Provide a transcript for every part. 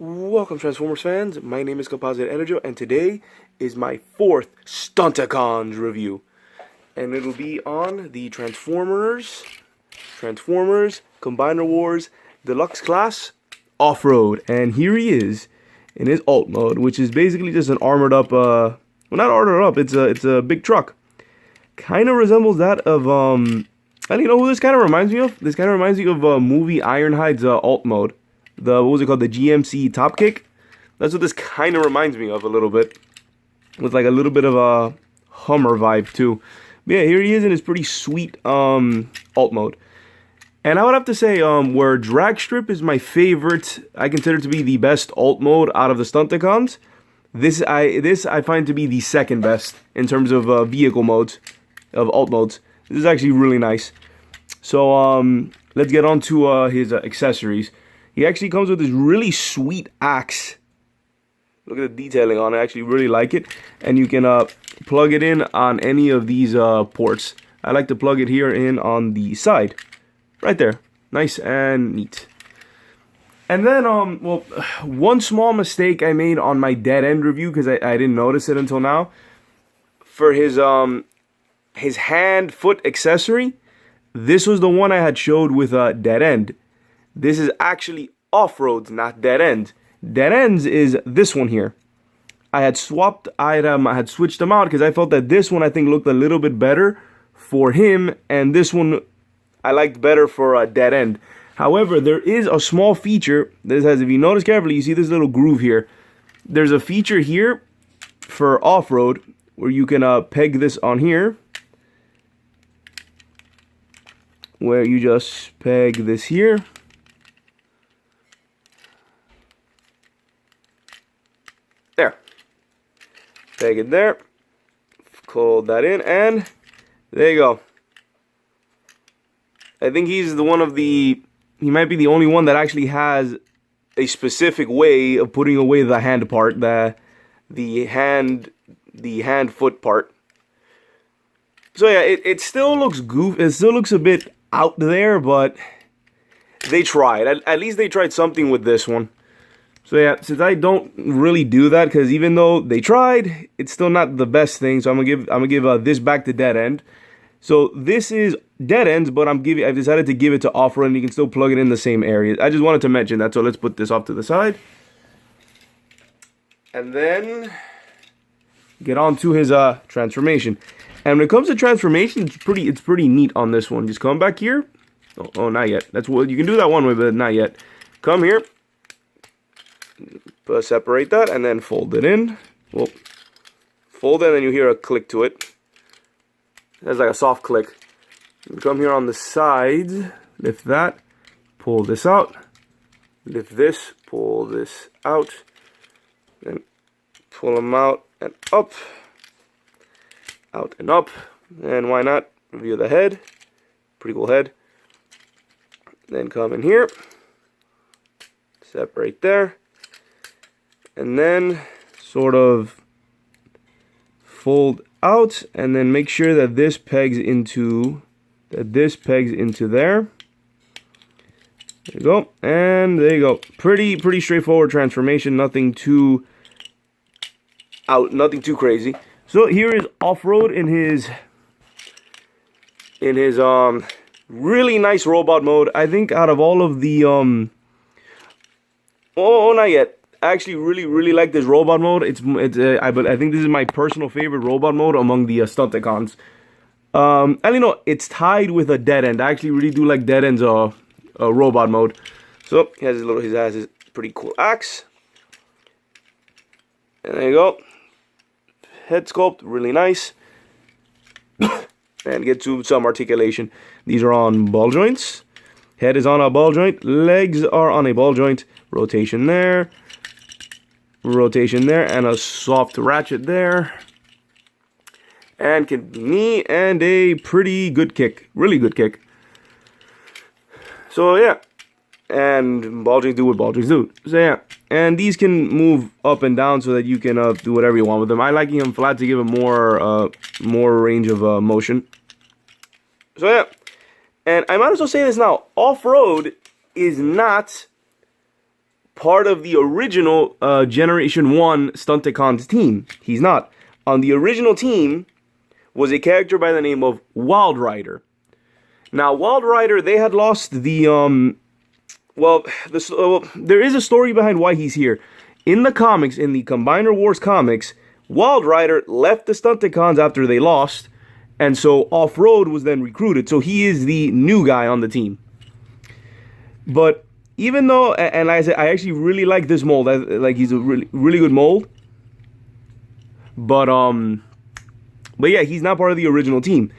Welcome, Transformers fans. My name is Composite EnerJoe, and today is my fourth stunticons review. And it'll be on the Transformers Combiner Wars Deluxe class Offroad. And here he is in his alt mode, which is basically just an armored up, well, not armored up, it's a big truck. Kind of resembles that of, I don't know who this kind of reminds me of. This kind of reminds me of movie Ironhide's alt mode. What was it called? The GMC Top Kick. That's what this kind of reminds me of a little bit. With like a little bit of a Hummer vibe too. But yeah, here he is in his pretty sweet alt mode. And I would have to say where drag strip is my favorite, I consider to be the best alt mode out of the stunticons. This I find to be the second best in terms of vehicle modes, of alt modes. This is actually really nice. So let's get on to his accessories. He actually comes with this really sweet axe. Look at the detailing on it. I actually really like it. And you can plug it in on any of these ports. I like to plug it here in on the side. Right there. Nice and neat. And then, well, one small mistake I made on my dead end review, because I didn't notice it until now. For his hand-foot accessory, this was the one I had showed with dead end. This is actually Offroad's, not dead end. Dead ends is this one here. I had switched them out because I felt that this one I think looked a little bit better for him, and this one I liked better for dead end. However, there is a small feature that has, if you notice carefully, you see this little groove here. There's a feature here for Offroad where you can peg this on here, where you just peg this here. There. Peg it there. Fold that in, and there you go. I think he's the one of the, he might be the only one that actually has a specific way of putting away the hand part, the hand foot part. So yeah, it still looks goofy. It still looks a bit out there, but they tried. At least they tried something with this one. So yeah, since I don't really do that, because even though they tried, it's still not the best thing. So I'm gonna give this back to dead end. So this is dead ends, but I've decided to give it to Offroad, and you can still plug it in the same area. I just wanted to mention that. So let's put this off to the side, and then get on to his transformation. And when it comes to transformation, it's pretty neat on this one. Just come back here. Oh, not yet. That's what you can do that one way, but not yet. Come here. Separate that and then fold it in. Well, fold it and then you hear a click to it. That's like a soft click. You come here on the sides, lift that, pull this out, lift this, pull this out, then pull them out and up, and why not review the head? Pretty cool head. Then come in here, separate there. And then sort of fold out, and then make sure that this pegs into there. There you go, and there you go. Pretty straightforward transformation. Nothing too crazy. So here is Offroad in his really nice robot mode. I think out of all of the not yet. I actually really like this robot mode. I think this is my personal favorite robot mode among the stunticons. I don't know, it's tied with a dead end. I actually really do like dead end's robot mode. So he has his pretty cool axe. And there you go. Head sculpt, really nice. And get to some articulation. These are on ball joints. Head is on a ball joint. Legs are on a ball joint. Rotation there. Rotation there, and a soft ratchet there, and knee, and a pretty good kick, really good kick. So yeah, and ball joints do what ball joints do. So yeah, and these can move up and down so that you can do whatever you want with them. I like them flat to give them more range of motion. So yeah, and I might as well say this now: Offroad is not part of the original Generation 1 Stunticons team. He's not. On the original team was a character by the name of Wild Rider. Now, Wild Rider, they had lost the, there is a story behind why he's here. In the comics, in the Combiner Wars comics, Wild Rider left the Stunticons after they lost, and so Offroad was then recruited. So he is the new guy on the team. But even though, and like I said, I actually really like this mold. Like, he's a really good mold. But yeah, he's not part of the original team.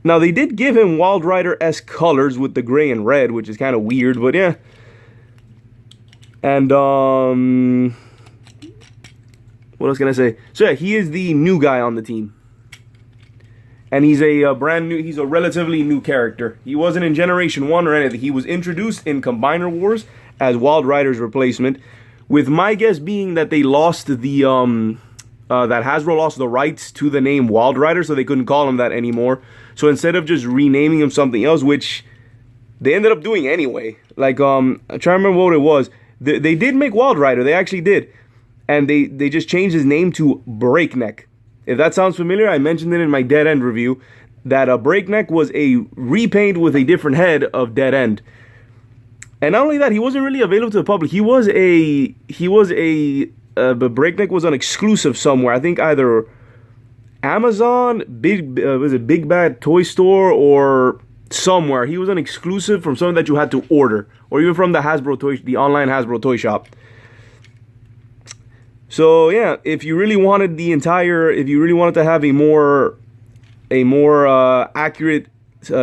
Now, they did give him Wild Rider-esque colors with the gray and red, which is kind of weird, but yeah. And, what else can I say? So yeah, he is the new guy on the team. And he's a he's a relatively new character. He wasn't in Generation 1 or anything. He was introduced in Combiner Wars as Wild Rider's replacement, with my guess being that they lost the, that Hasbro lost the rights to the name Wild Rider, so they couldn't call him that anymore. So instead of just renaming him something else, which they ended up doing anyway, like, I'm trying to remember what it was. They did make Wild Rider, they actually did. And they just changed his name to Breakneck. If that sounds familiar, I mentioned it in my Dead End review, that Breakneck was a repaint with a different head of Dead End. And not only that, he wasn't really available to the public. Breakneck was an exclusive somewhere. I think either Amazon, was it Big Bad Toy Store, or somewhere. He was an exclusive from something that you had to order, or even from the the online Hasbro toy shop. So yeah, if you really wanted to have a more accurate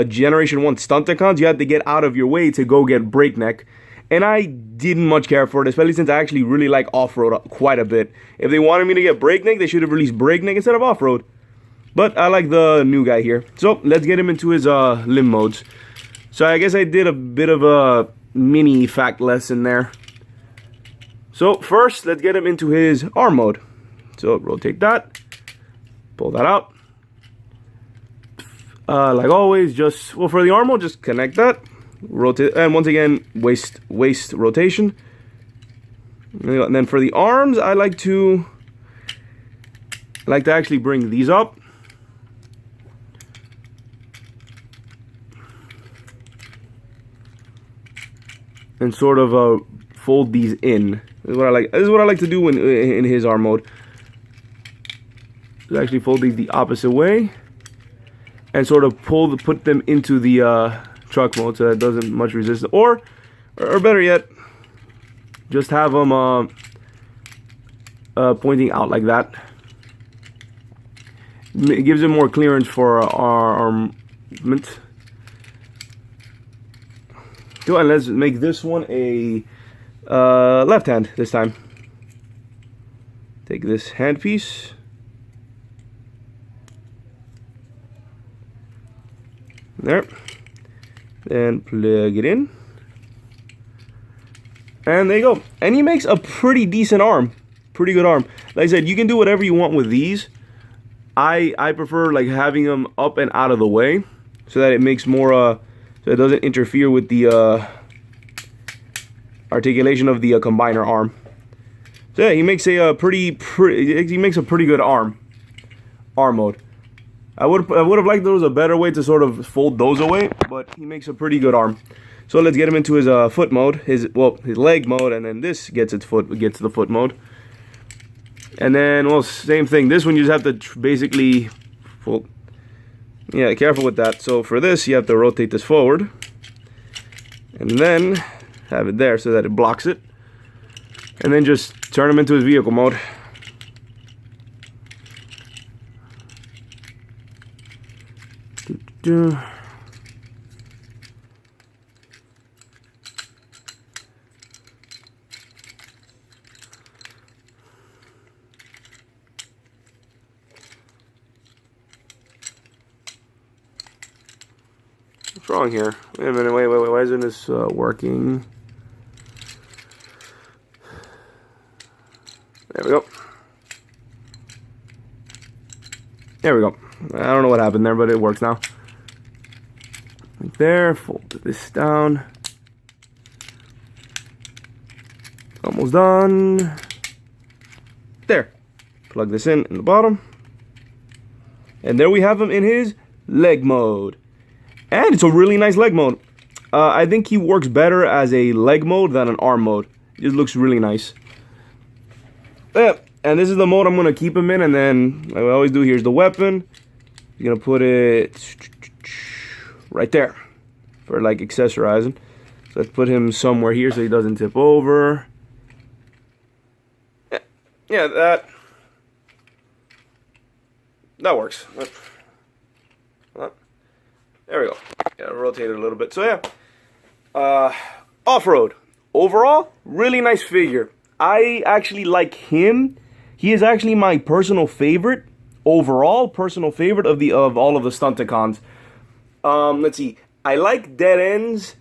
Generation 1 Stunticons, you had to get out of your way to go get Breakneck. And I didn't much care for it, especially since I actually really like Offroad quite a bit. If they wanted me to get Breakneck, they should have released Breakneck instead of Offroad. But I like the new guy here. So let's get him into his limb modes. So I guess I did a bit of a mini fact lesson there. So first, let's get him into his arm mode. So rotate that, pull that out. Like always, for the arm mode, just connect that, rotate, and once again, waist rotation. And then for the arms, I like to actually bring these up. And sort of fold these in. This is what I like to do in his arm mode. Just actually fold these the opposite way, and sort of put them into the truck mode so that it doesn't much resist. Or better yet, just have them pointing out like that. It gives it more clearance for our armament. Go ahead, let's make this one a left hand this time. Take this handpiece. There. Then plug it in. And there you go. And he makes a pretty decent arm. Pretty good arm. Like I said, you can do whatever you want with these. I prefer like having them up and out of the way, so that it makes more so it doesn't interfere with the articulation of the combiner arm. So yeah, he makes a pretty good arm mode. I would have liked there was a better way to sort of fold those away, but he makes a pretty good arm. So let's get him into his foot mode, his leg mode, and then this gets the foot mode. And then, well, same thing. This one you just have to basically fold. Yeah, careful with that. So for this, you have to rotate this forward, and then have it there so that it blocks it, and then just turn him into his vehicle mode. What's wrong here? Wait a minute, wait, why isn't this working? There we go. There we go. I don't know what happened there, but it works now. Like there, fold this down. Almost almost done. There. Plug this in the bottom. And there we have him in his leg mode. And it's a really nice leg mode. I think he works better as a leg mode than an arm mode. It just looks really nice. Yeah, and this is the mode I'm going to keep him in. And then, like I always do, here's the weapon. You're going to put it right there for like accessorizing. So let's put him somewhere here so he doesn't tip over. Yeah, that works. There we go. Gotta rotate it a little bit. So yeah, Offroad. Overall, really nice figure. I actually like him. He is actually my personal favorite. Overall, personal favorite of all of the stunticons. Let's see. I like dead ends.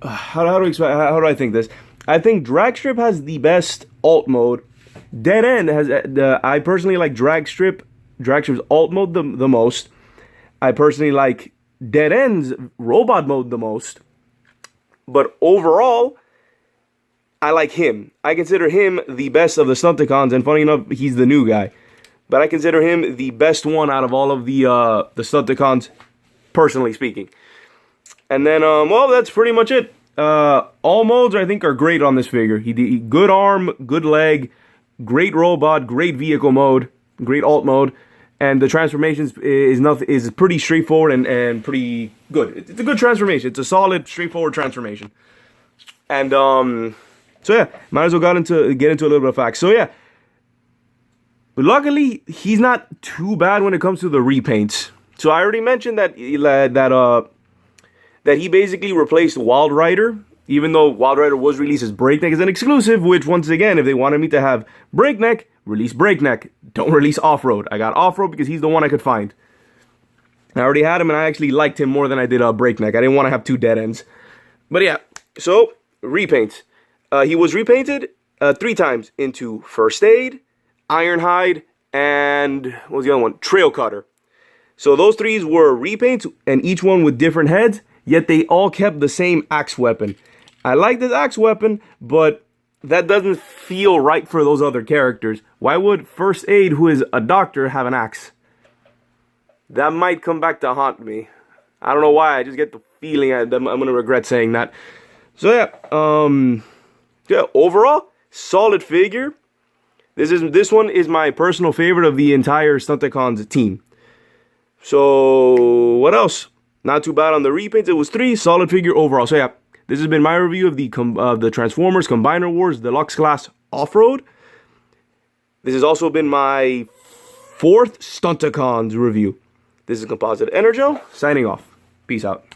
How do I think this? I think Dragstrip has the best alt mode. Dead End has I personally like Dragstrip's alt mode the most. I personally like Dead End's robot mode the most. But overall, I like him. I consider him the best of the stunticons, and funny enough, he's the new guy. But I consider him the best one out of all of the stunticons, personally speaking. And then, well, that's pretty much it. All modes, I think, are great on this figure. He good arm, good leg, great robot, great vehicle mode, great alt mode, and the transformations is pretty straightforward and pretty good. It's a good transformation. It's a solid, straightforward transformation. And so yeah, might as well get into a little bit of facts. So yeah, but luckily he's not too bad when it comes to the repaints. So I already mentioned that he basically replaced Wild Rider, even though Wild Rider was released as Breakneck as an exclusive, which once again, if they wanted me to have Breakneck, release Breakneck. Don't release Offroad. I got Offroad because he's the one I could find. I already had him and I actually liked him more than I did Breakneck. I didn't want to have two dead ends. But yeah, so repaints. He was repainted 3 times into First Aid, Ironhide, and what was the other one? Trail Cutter. So those 3 were repaints, and each one with different heads, yet they all kept the same axe weapon. I like this axe weapon, but that doesn't feel right for those other characters. Why would First Aid, who is a doctor, have an axe? That might come back to haunt me. I don't know why, I just get the feeling I'm going to regret saying that. So yeah, overall, solid figure. This one is my personal favorite of the entire Stunticons team. So, what else? Not too bad on the repaints. It was 3, solid figure overall. So yeah, this has been my review of the Transformers Combiner Wars Deluxe Class Offroad. This has also been my 4th Stunticons review. This is Composite EnerJoe, signing off. Peace out.